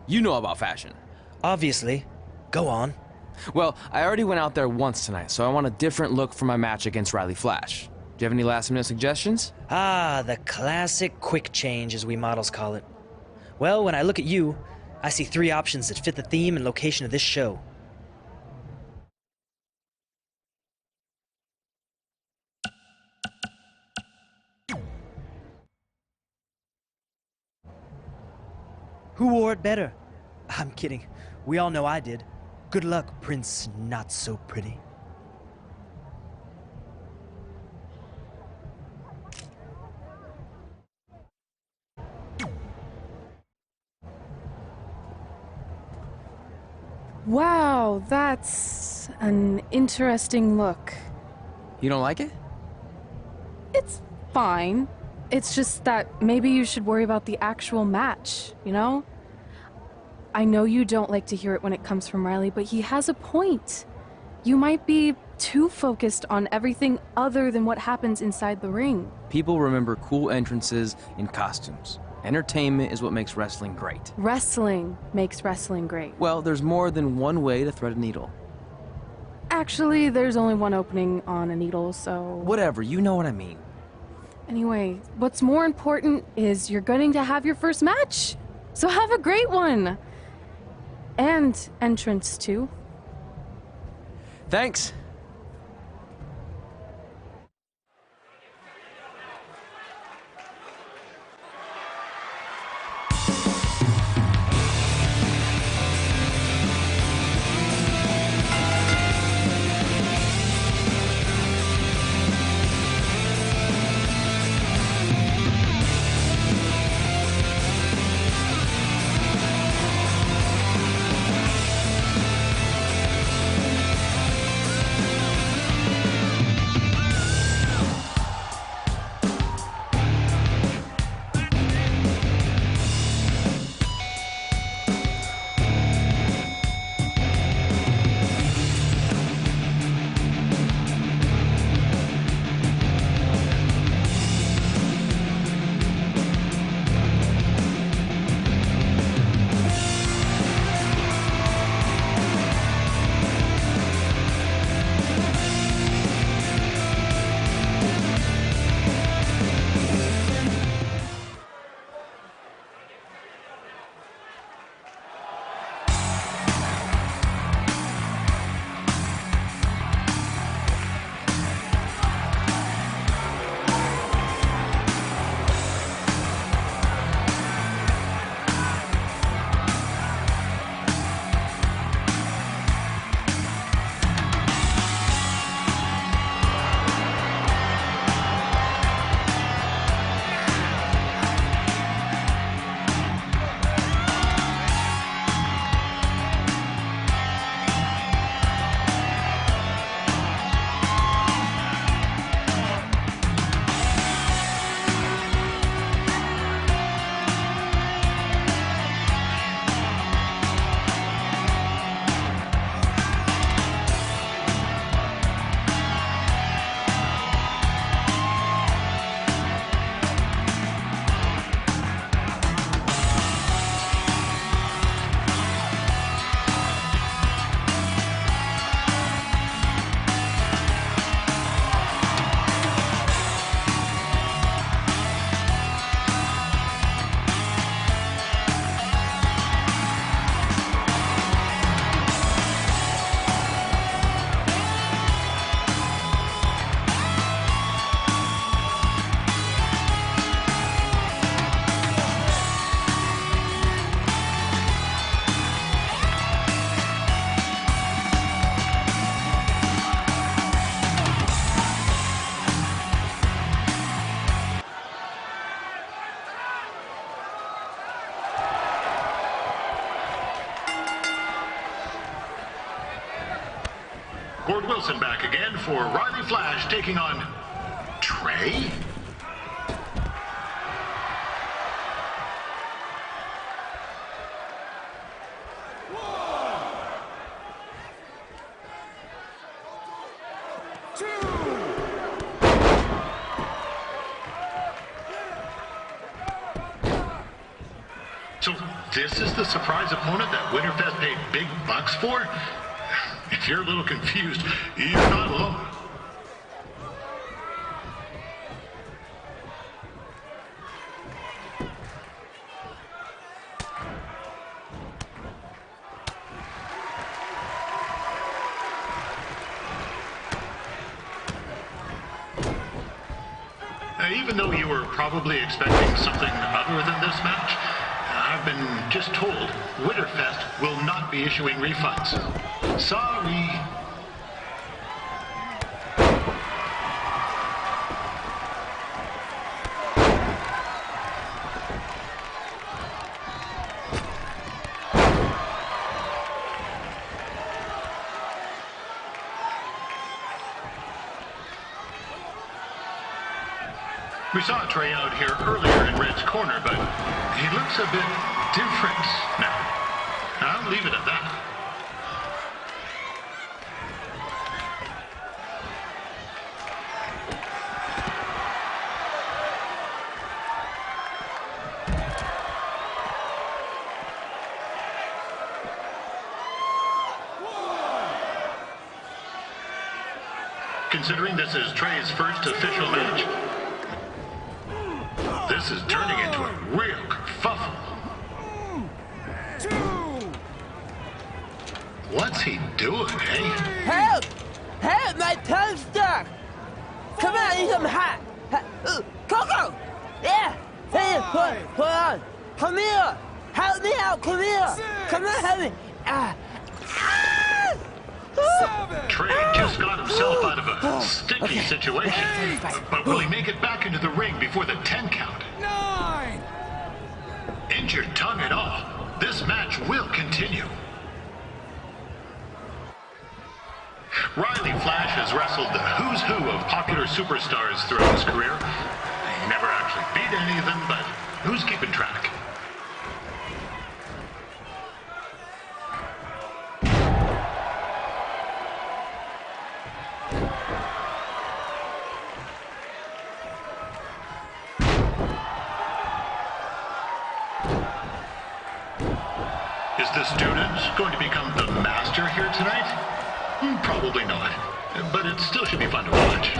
You know about fashion. Obviously. Go on. Well, I already went out there once tonight, so I want a different look for my match against Riley Flash. Do you have any last-minute suggestions? Ah, the classic quick change, as we models call it. Well, when I look at you, I see 3 options that fit the theme and location of this show. Who wore it better? I'm kidding. We all know I did. Good luck, Prince Not So Pretty. Wow, that's an interesting look. You don't like it? It's fine. It's just that maybe you should worry about the actual match, you know? I know you don't like to hear it when it comes from Riley, but he has a point. You might be too focused on everything other than what happens inside the ring. People remember cool entrances and costumes. Entertainment is what makes wrestling great. Wrestling makes wrestling great. Well, there's more than one way to thread a needle. Actually, there's only one opening on a needle, so... Whatever, you know what I mean. Anyway, what's more important is you're going to have your first match. So have a great one. And entrance, too. Thanks. Gord Wilson back again for Riley Flash taking on Trey. So this is the surprise opponent that Winterfest paid big bucks for? If you're a little confused, you're not alone. Even though you were probably expecting something other than this match, I've been just told Winterfest will not be issuing refunds. Sorry. We saw Trey out here earlier in Red's corner, but he looks a bit different now. I'll leave it at that. Considering this is Trey's first official match, this is turning into a real kerfuffle. What's he doing, eh? Help! Help! My tongue's stuck! Come on, I need some hot! Coco! Yeah! Hey, hold on! Come here! Help me out! Come here! Come on, help me! Trey just got himself out of a sticky situation. But will he make it back into the ring before the 10 count? 9! Injured tongue and all, this match will continue. Riley Flash has wrestled the who's who of popular superstars throughout his career. He never actually beat any of them, but who's keeping track? Is the student going to become the master here tonight? Probably not, but it still should be fun to watch.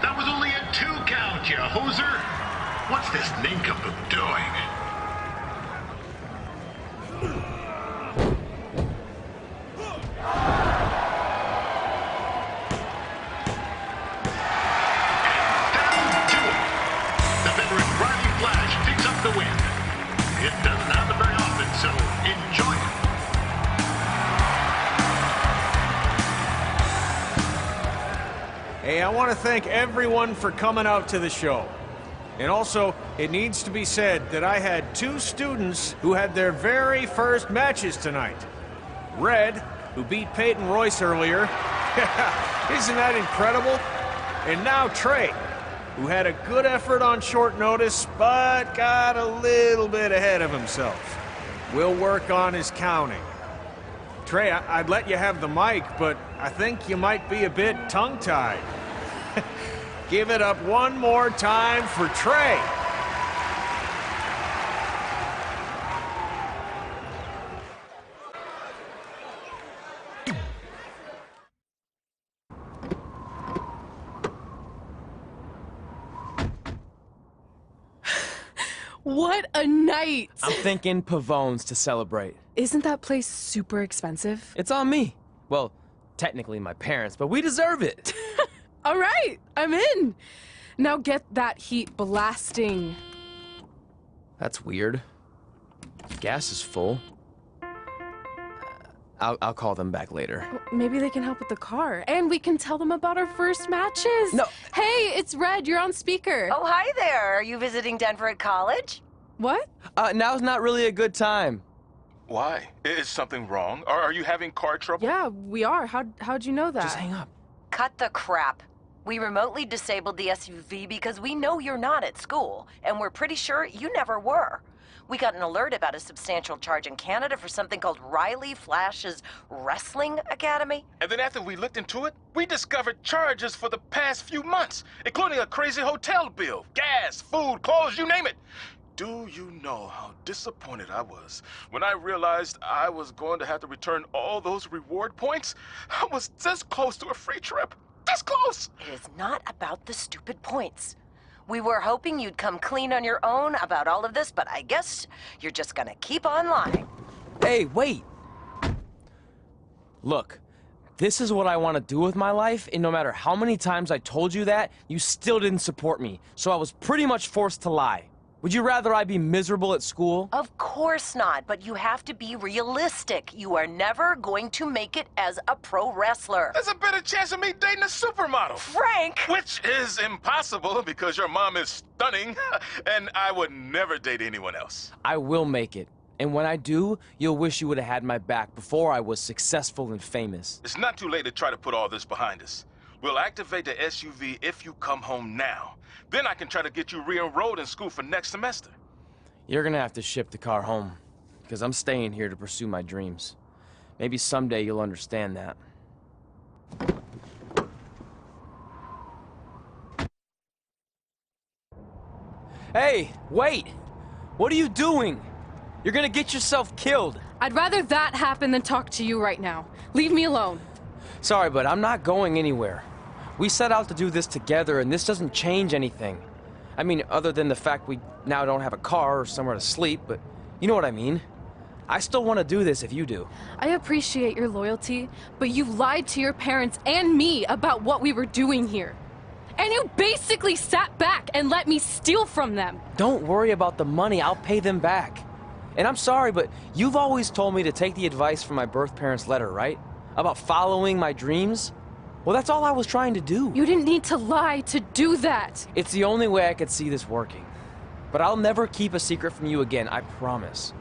That was only a 2 count, you hoser! What's this nincompoop doing? That'll do it! The veteran Riley Flash picks up the win. It doesn't happen very often, so enjoy it. Hey, I want to thank everyone for coming out to the show. And also, it needs to be said that I had 2 students who had their very first matches tonight. Red, who beat Peyton Royce earlier. Isn't that incredible? And now Trey, who had a good effort on short notice, but got a little bit ahead of himself. We'll work on his counting. Trey, I'd let you have the mic, but I think you might be a bit tongue-tied. Give it up one more time for Trey. What a night! I'm thinking Pavone's to celebrate. Isn't that place super expensive? It's on me. Well, technically my parents, but we deserve it. All right, I'm in. Now get that heat blasting. That's weird. Gas is full. I'll call them back later. Maybe they can help with the car, and we can tell them about our first matches. No. Hey, it's Red. You're on speaker. Oh, hi there. Are you visiting Denver at college? What? Now's not really a good time. Why? Is something wrong? Are you having car trouble? Yeah, we are. How'd you know that? Just hang up. Cut the crap. We remotely disabled the SUV because we know you're not at school, and we're pretty sure you never were. We got an alert about a substantial charge in Canada for something called Riley Flash's Wrestling Academy. And then after we looked into it, we discovered charges for the past few months, including a crazy hotel bill, gas, food, clothes, you name it. Do you know how disappointed I was when I realized I was going to have to return all those reward points? I was this close to a free trip. This close! It is not about the stupid points. We were hoping you'd come clean on your own about all of this, but I guess you're just gonna keep on lying. Hey, wait! Look, this is what I want to do with my life, and no matter how many times I told you that, you still didn't support me, so I was pretty much forced to lie. Would you rather I be miserable at school? Of course not, but you have to be realistic. You are never going to make it as a pro wrestler. There's a better chance of me dating a supermodel. Frank! Which is impossible because your mom is stunning, and I would never date anyone else. I will make it. And when I do, you'll wish you would have had my back before I was successful and famous. It's not too late to try to put all this behind us. We'll activate the SUV if you come home now. Then I can try to get you re-enrolled in school for next semester. You're gonna have to ship the car home, because I'm staying here to pursue my dreams. Maybe someday you'll understand that. Hey, wait! What are you doing? You're gonna get yourself killed. I'd rather that happen than talk to you right now. Leave me alone. Sorry, but I'm not going anywhere. We set out to do this together, and this doesn't change anything. I mean, other than the fact we now don't have a car or somewhere to sleep, but you know what I mean. I still want to do this if you do. I appreciate your loyalty, but you lied to your parents and me about what we were doing here. And you basically sat back and let me steal from them. Don't worry about the money, I'll pay them back. And I'm sorry, but you've always told me to take the advice from my birth parents' letter, right? About following my dreams? Well, that's all I was trying to do. You didn't need to lie to do that. It's the only way I could see this working. But I'll never keep a secret from you again, I promise.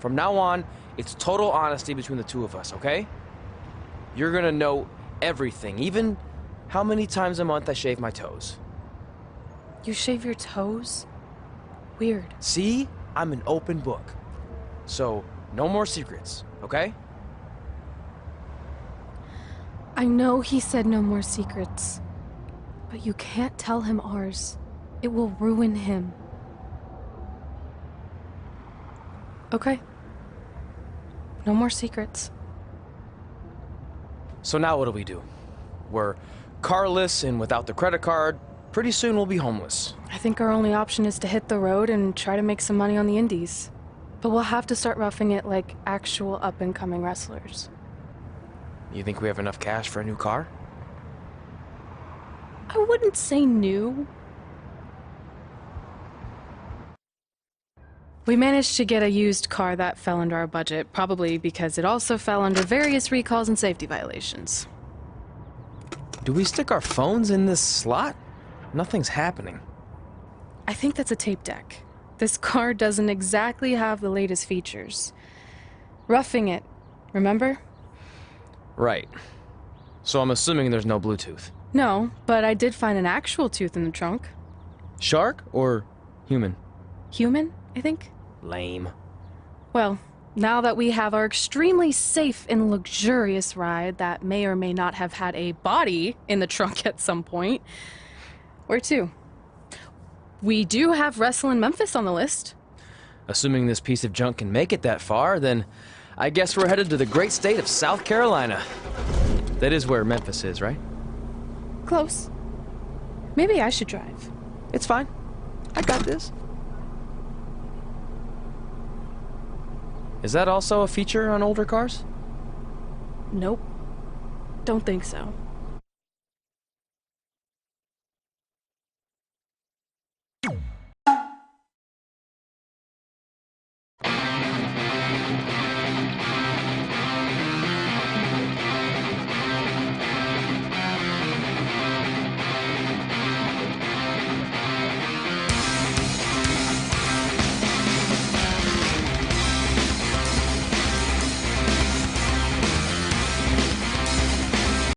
From now on, it's total honesty between the two of us, okay? You're gonna know everything, even how many times a month I shave my toes. You shave your toes? Weird. See? I'm an open book. So, no more secrets, okay? I know he said no more secrets, but you can't tell him ours. It will ruin him. Okay. No more secrets. So now what do we do? We're carless and without the credit card. Pretty soon we'll be homeless. I think our only option is to hit the road and try to make some money on the indies. But we'll have to start roughing it like actual up-and-coming wrestlers. You think we have enough cash for a new car? I wouldn't say new. We managed to get a used car that fell under our budget, probably because it also fell under various recalls and safety violations. Do we stick our phones in this slot? Nothing's happening. I think that's a tape deck. This car doesn't exactly have the latest features. Roughing it, remember? Right. So I'm assuming there's no Bluetooth. No, but I did find an actual tooth in the trunk. Shark or human? Human, I think. Lame. Well, now that we have our extremely safe and luxurious ride that may or may not have had a body in the trunk at some point, where to? We do have Wrestle in Memphis on the list. Assuming this piece of junk can make it that far, then I guess we're headed to the great state of South Carolina. That is where Memphis is, right? Close. Maybe I should drive. It's fine. I got this. Is that also a feature on older cars? Nope. Don't think so.